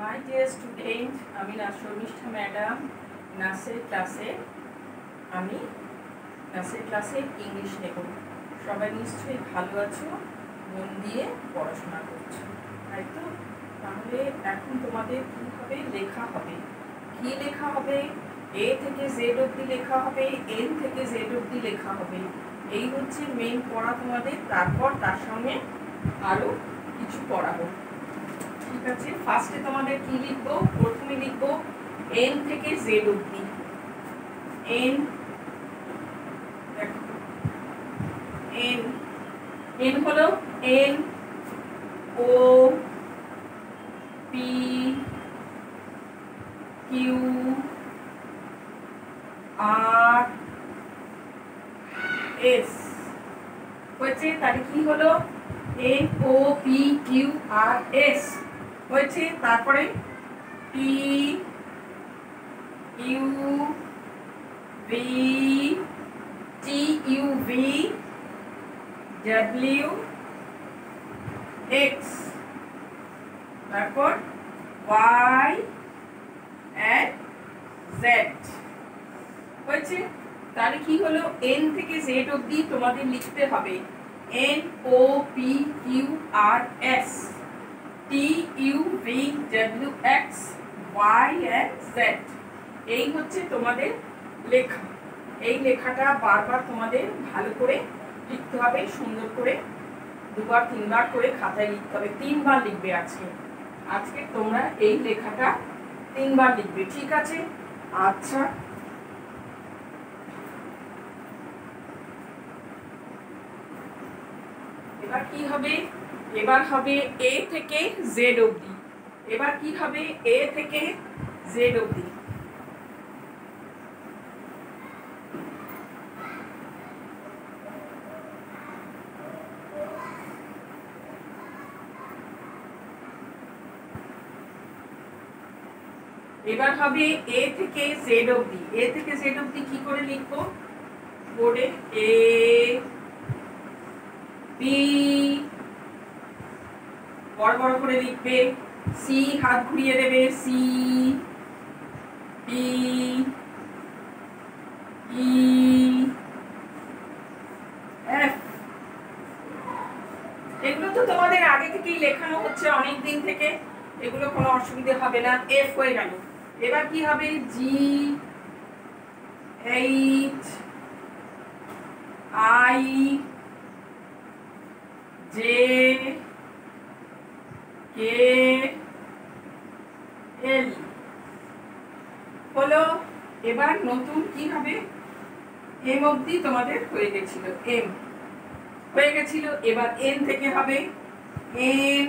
My dear student, আমি Sharmistha madam আমি নার্সের ক্লাসে ইংলিশ নেব। সবাই নিশ্চয়ই ভালো আছো, মন দিয়ে পড়াশোনা করছো, তাই তো? তাহলে এখন তোমাদের কী হবে, লেখা হবে। কি লেখা হবে? এ থেকে জেড অবধি লেখা হবে, এন থেকে জেড অবধি লেখা হবে। এই হচ্ছে মেন পড়া তোমাদের। তারপর তার সঙ্গে আরও কিছু পড়াবো। ঠিক আছে, ফার্স্টে তোমাদের কি লিখবো? প্রথমে লিখবো এন থেকে জেড অবধি। এন, দেখো এন, এন হলো N O P Q R S হয়েছে। তাহলে কি হলো? N O P Q R S হয়েছে। তারপরে পি ইউ ভি, টি ইউ ভি ডাব্লিউ এক্স, তারপর ওয়াই অ্যান্ড জেড হয়েছে। তাহলে কি হলো? এন থেকে জেড অবধি তোমাদের লিখতে হবে N O P Q R S, T U V W X, Y and Z. এই হচ্ছে তোমাদের লেখা। এই লেখাটা বারবার তোমাদের ভালো করে লিখতে হবে, সুন্দর করে দুবার তিনবার করে খাতায় লিখতে হবে। 3 বার লিখবে আজকে। আজকে তোমরা এই লেখাটা 3 বার লিখবে, ঠিক আছে? আচ্ছা, এবার কি হবে? এবার হবে এ থেকে জেড অবধি। এবার কি হবে? এ থেকে জেড অবধি। এবার হবে এ থেকে জেড অবধি। এ থেকে জেড অবধি কি করে লিখবো? বোর্ডে এ বি বড় বড় করে লিখবে, সি হাত ঘুরিয়ে দেবে, সি ডি ই এফ। এগুলো তো তোমাদের আগে থেকেই লেখানো হচ্ছে, অনেক দিন থেকে, এগুলো কোনো অসুবিধে হবে না। এফ হয়ে গেল। এবার কি হবে? G H I J K L হলো। এবার নতুন কি হবে? এম অবধি তোমাদের হয়ে গেছিল, এম হয়ে গেছিল। এবার এন থেকে হবে N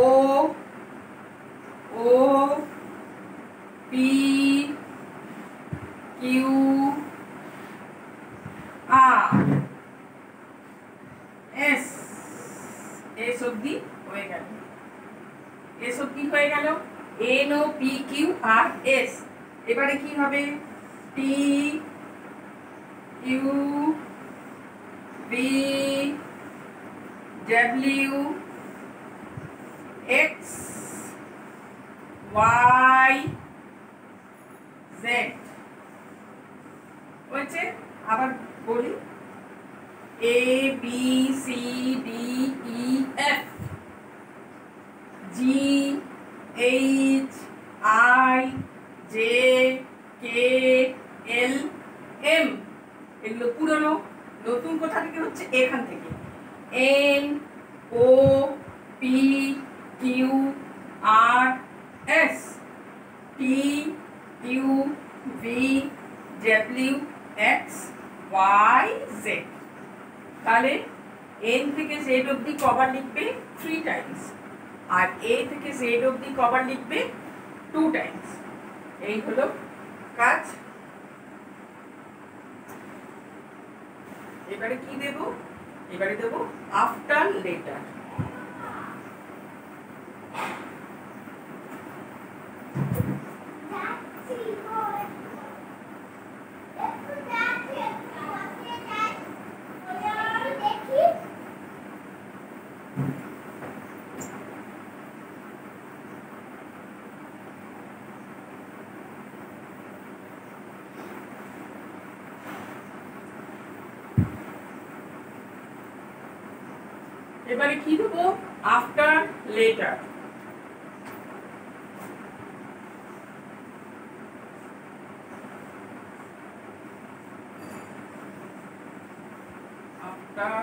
O O P Q R S, S অবধি হয়ে গেল। এস অবধি হয়ে গেল, N O P Q R S. এবারে কি হবে? T U V W X Y Z হয়েছে। আবার বলি A B C D E F, G H I J K L M. এগুলো পুরনো। নতুন কোথা থেকে হচ্ছে? এখান থেকে N O P Q R S, T U V W X Y Z. তাহলে এন থেকে জেড অবধি কবার লিখবে? 3 টাইমস। আর এ থেকে জেড অবধি কবার লিখবে? 2 টাইমস। এই হলো কাজ। এবারে কি দেব? এবারে দেব আফটার লেটার। এবারে কি দেবো? After letter. আফটার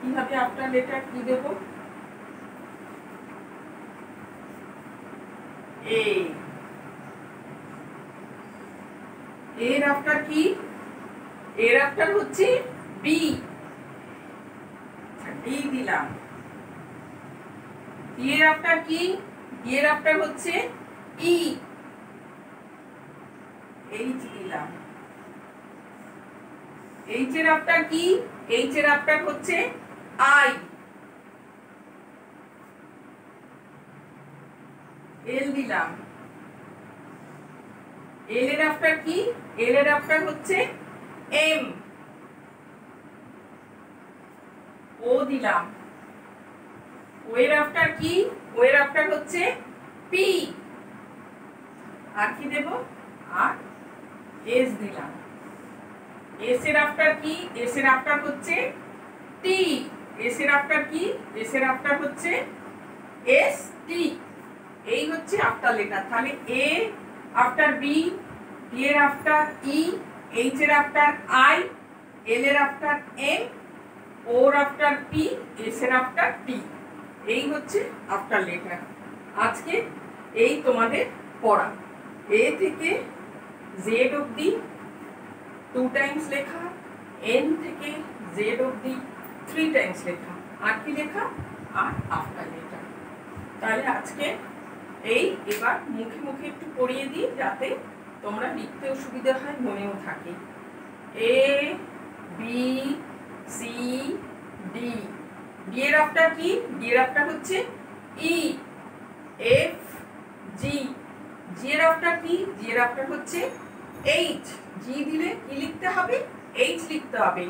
কিভাবে আফটার লেটার কি দেবো? এ। এর আফটার কি? এর আফটার হচ্ছে বি। ডি দিলাম। বি এর আফটার কি? বি এর আফটার হচ্ছে ই। এইচ দিলাম। এইচ এর আফটার কি? এইচ এর আফটার হচ্ছে আই। এল দিলাম। এল এর আফটার কি? এল এর আফটার হচ্ছে এম। ও দিলাম। ও এর আফটার কি? ও এর আফটার হচ্ছে পি। আর কি দেব? আর এস দিলাম। এস এর আফটার কি? এস এর আফটার হচ্ছে টি। এস এর আফটার কি? এস এর আফটার হচ্ছে এস টি। এই হচ্ছে আফটার লেটার। তাহলে এ আফটার বি, ডি এর আফটার ই, এইচ এর আফটার আই, এল এর আফটার এম, ওর আফটার পি, এস এর আফটার টি। এই হচ্ছে আফটার লেটার। আজকে এই তোমাদের পড়া। এ থেকে জেড অবধি 2 টাইমস লেখা, এন থেকে জেড অবধি 3 টাইমস লেখা। আর কি লেখা? আর আফটার লেটার। তাহলে আজকে এই এবার মুখে মুখে একটু পড়িয়ে দিই যাতে তোমরা লিখতেও সুবিধা হয়, মনেও থাকে। এ বি সি ডি। ডি এর আফটার কি? ডি এর আফটার হচ্ছে ই। এফ জি। জি এর আফটার কি? জি এর আফটার হচ্ছে এইচ। জি দিলে কি লিখতে হবে? এইচ লিখতে হবে।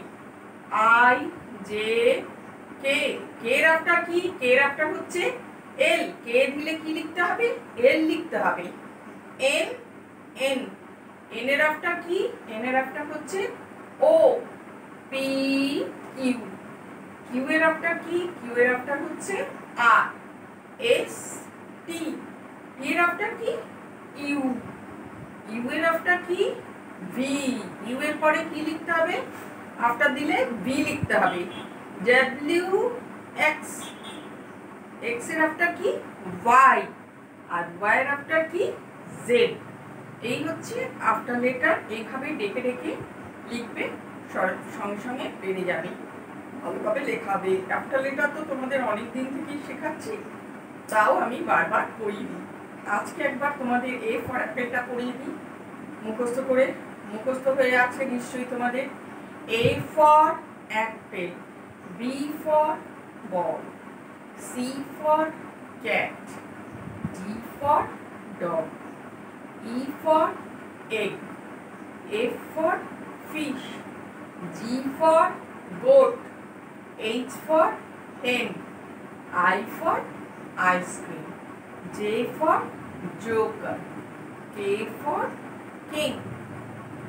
আই জে কে। কে এর আফটার কি? কে এর আফটার হচ্ছে এল। কে দিলে কি লিখতে হবে? এল লিখতে হবে। N N. এন এর আফটার কি? এন এর আফটার হচ্ছে ও। P Q. কিউ এর আফটার কি? কিউ এর আফটার হচ্ছে আর। S T. টি এর আফটার কি? ইউ। ইউ এর আফটার কি? ভি। ইউ এর পরে কি লিখতে হবে? আফটার দিলে ভি লিখতে হবে। W x. এক্স এর আফটার কি? ওয়াই। আর ওয়াই এর আফটার কি? জেড। এই হচ্ছে আফটার লেটার। এইভাবে ডেকে ডেকে লিখবে, সঙ্গে সঙ্গে পেরে যাবে, ভালোভাবে লেখাবে। আফটার লেটার তো তোমাদের অনেক দিন থেকেই শেখাচ্ছি, তাও আমি বারবার করিয়ে দিই। আজকে একবার তোমাদের এ ফর অ্যাপেলটা করিয়ে দিই মুখস্থ করে। মুখস্থ হয়ে আছে নিশ্চয়ই তোমাদের। A for apple, B for ball, C for cat, D for dog, E for egg, F for fish, G for goat, H for hen, I for ice cream, J for joker, K for king,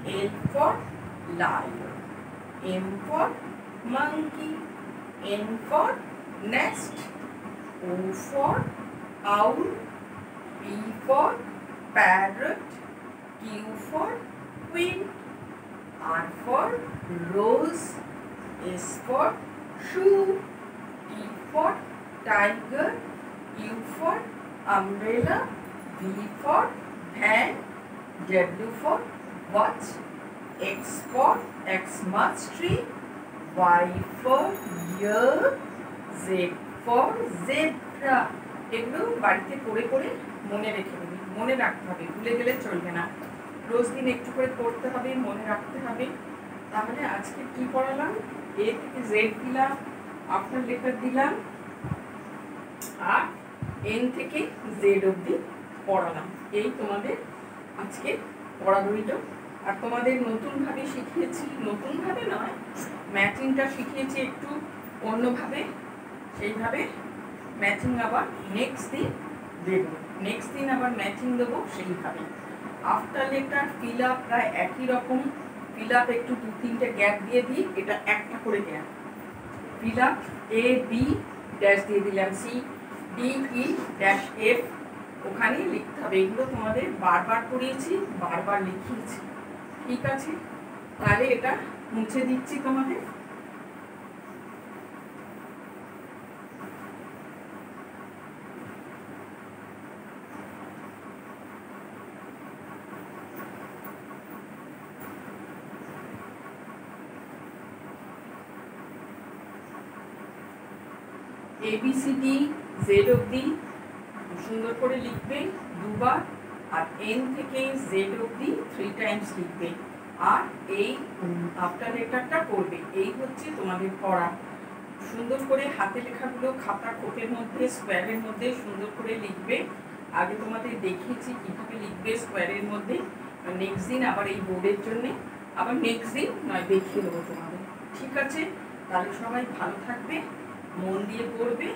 L for lion, M for monkey, N for nest, O for owl, P for parrot, Q for queen, R for rose, S for shoe, T for tiger, U for umbrella, V for van, W for watch, X for Xmas tree, Y for year, Z for zebra। এগুলো বাড়িতে পড়ে পড়ে মনে রেখে দেবে, মনে রাখতে হবে, ভুলে গেলে চলবে না। রোজ দিন একটু করে পড়তে হবে, মনে রাখতে হবে। তাহলে আজকে কি পড়ালাম? এ থেকে জেড দিলাম, আফটার লেটার দিলাম, আর এন থেকে জেড অবধি পড়ালাম। এই তোমাদের আজকে পড়া রইল। আর তোমাদের নতুনভাবে শিখিয়েছি, নতুনভাবে নয়, ম্যাচিংটা শিখিয়েছি একটু অন্যভাবে, সেইভাবে ম্যাচিং আবার নেক্সট দিন দেবো। নেক্সট দিন আবার ম্যাচিং দেবো সেইভাবে। আফটার লেটার ফিল আপ প্রায় একই রকম। ফিল আপ একটু 2-3টে গ্যাপ দিয়ে দিই, এটা একটা করে gap. Fill up A B dash দিয়ে দিলাম, C D E dash F, ওখানেই লিখতে হবে। এগুলো তোমাদের বারবার করিয়েছি, বারবার লিখিয়েছি, ঠিক আছে? তাহলে এটা মুছে দিচ্ছি তোমাদের। ABCD জেড অবধি সুন্দর করে লিখবে দুবার, আর এন থেকে জেড অবধি 3 টাইমস লিখবে, আর এই আফটার লেটারটা করবে। এই হচ্ছে তোমাদের পড়া। সুন্দর করে হাতে লেখাগুলো খাতা কোপের মধ্যে স্কোয়ারের মধ্যে সুন্দর করে লিখবে। আগে তোমাদের দেখিয়েছি কীভাবে লিখবে স্কোয়ারের মধ্যে। নেক্সট দিন আবার এই বোর্ডের জন্যে আবার নেক্সট দিন নয় দেখিয়ে দেবো তোমাদের, ঠিক আছে? তাহলে সবাই ভালো থাকবে, মন দিয়ে পড়বে।